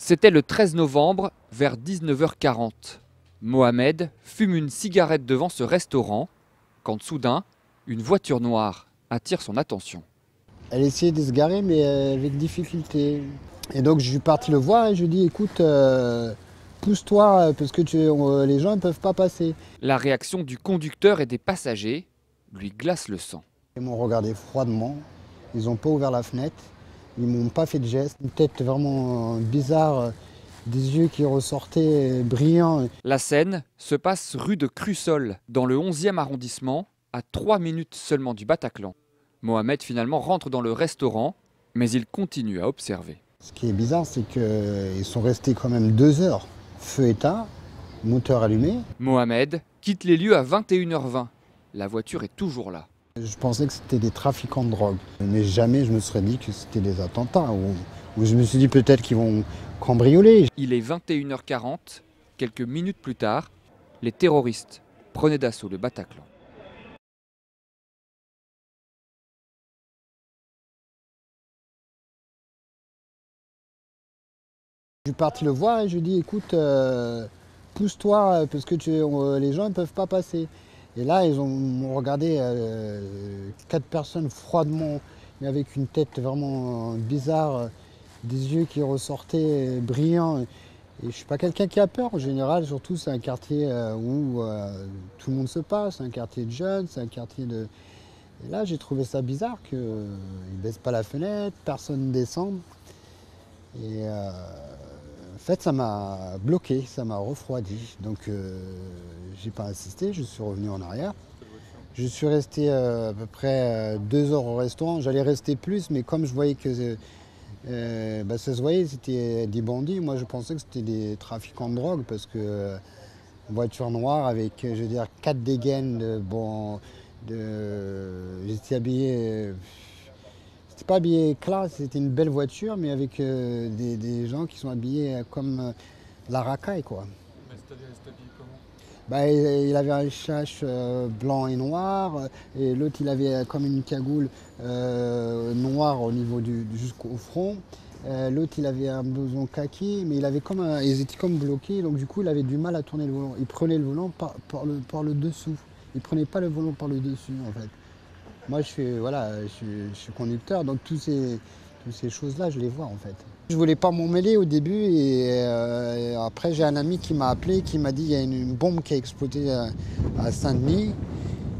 C'était le 13 novembre, vers 19h40. Mohamed fume une cigarette devant ce restaurant, quand soudain, une voiture noire attire son attention. Elle essayait de se garer, mais avec difficulté. Et donc je suis parti le voir et je lui ai dit, écoute, pousse-toi, parce que les gens ne peuvent pas passer. La réaction du conducteur et des passagers lui glace le sang. Ils m'ont regardé froidement, ils n'ont pas ouvert la fenêtre, ils m'ont pas fait de geste. Une tête vraiment bizarre, des yeux qui ressortaient brillants. La scène se passe rue de Crussol, dans le 11e arrondissement, à 3 minutes seulement du Bataclan. Mohamed finalement rentre dans le restaurant, mais il continue à observer. Ce qui est bizarre, c'est qu'ils sont restés quand même 2 heures, feu éteint, moteur allumé. Mohamed quitte les lieux à 21h20. La voiture est toujours là. Je pensais que c'était des trafiquants de drogue, mais jamais je me serais dit que c'était des attentats, ou je me suis dit peut-être qu'ils vont cambrioler. Il est 21h40, quelques minutes plus tard, les terroristes prenaient d'assaut le Bataclan. Je suis parti le voir et je lui ai dit, écoute, pousse-toi, parce que les gens ne peuvent pas passer. Et là, ils m'ont regardé, 4 personnes froidement, mais avec une tête vraiment bizarre, des yeux qui ressortaient brillants. Et je ne suis pas quelqu'un qui a peur en général, surtout c'est un quartier où tout le monde se passe, c'est un quartier de jeunes, c'est un quartier de... Et là, j'ai trouvé ça bizarre qu'ils ne baissent pas la fenêtre, personne ne descend. Et en fait, ça m'a bloqué, ça m'a refroidi. Donc, j'ai pas insisté, je suis revenu en arrière. Je suis resté à peu près 2 heures au restaurant. J'allais rester plus, mais comme je voyais que ça se voyait, c'était des bandits. Moi, je pensais que c'était des trafiquants de drogue parce que voiture noire avec, je veux dire, 4 dégaines. J'étais habillé. C'était pas habillé classe, c'était une belle voiture, mais avec des gens qui sont habillés comme la racaille, quoi. Mais c'était habillé comment? Bah, il avait un chache blanc et noir, et l'autre il avait comme une cagoule noire au niveau jusqu'au front. L'autre il avait un blouson kaki, mais ils étaient comme bloqués, donc du coup il avait du mal à tourner le volant. Il prenait le volant par le dessous. Il prenait pas le volant par le dessus en fait. Moi, je suis conducteur, donc toutes ces choses-là, je les vois en fait. Je voulais pas m'en mêler au début et après j'ai un ami qui m'a appelé, qui m'a dit qu'il y a une bombe qui a explosé à Saint-Denis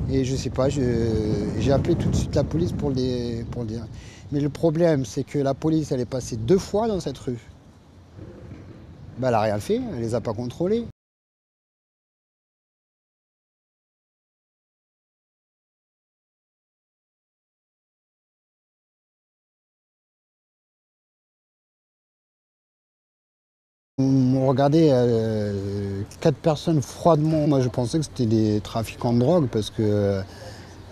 et je sais pas, j'ai appelé tout de suite la police pour le dire. Mais le problème, c'est que la police, elle est passée 2 fois dans cette rue. Ben, elle n'a rien fait, elle les a pas contrôlés. Ils m'ont regardé 4 personnes froidement. Moi, je pensais que c'était des trafiquants de drogue parce que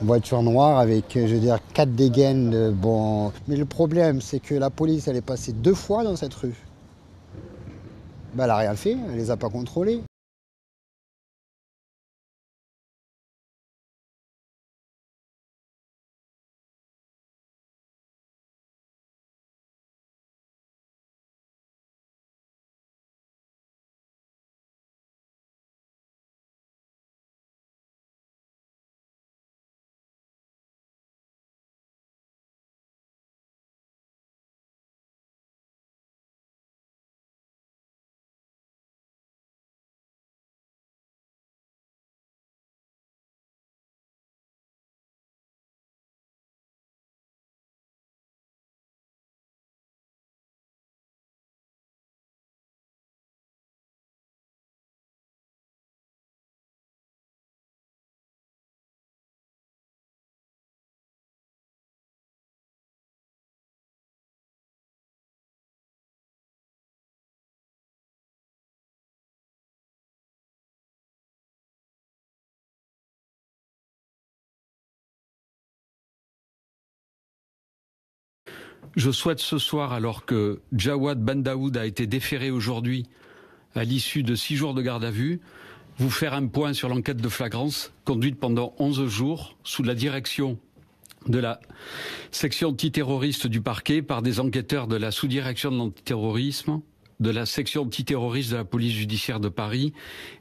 voiture noire avec, je veux dire, 4 dégaines. Bon. Mais le problème, c'est que la police, elle est passée 2 fois dans cette rue. Ben, elle n'a rien fait, elle les a pas contrôlés. Je souhaite ce soir, alors que Jawad Bendaoud a été déféré aujourd'hui à l'issue de 6 jours de garde à vue, vous faire un point sur l'enquête de flagrance conduite pendant 11 jours sous la direction de la section antiterroriste du parquet par des enquêteurs de la sous-direction de l'antiterrorisme de la section antiterroriste de la police judiciaire de Paris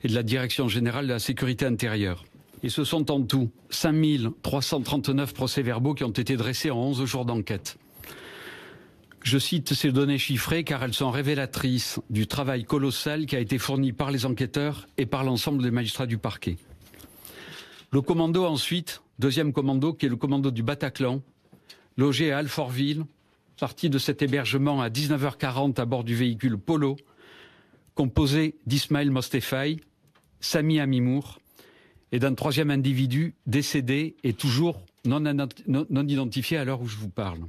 et de la Direction générale de la sécurité intérieure. Et ce sont en tout 5339 procès-verbaux qui ont été dressés en 11 jours d'enquête. Je cite ces données chiffrées car elles sont révélatrices du travail colossal qui a été fourni par les enquêteurs et par l'ensemble des magistrats du parquet. Le commando ensuite, deuxième commando qui est le commando du Bataclan, logé à Alfortville, parti de cet hébergement à 19h40 à bord du véhicule Polo, composé d'Ismaël Mostefaï, Sami Amimour et d'un troisième individu décédé et toujours non identifié à l'heure où je vous parle.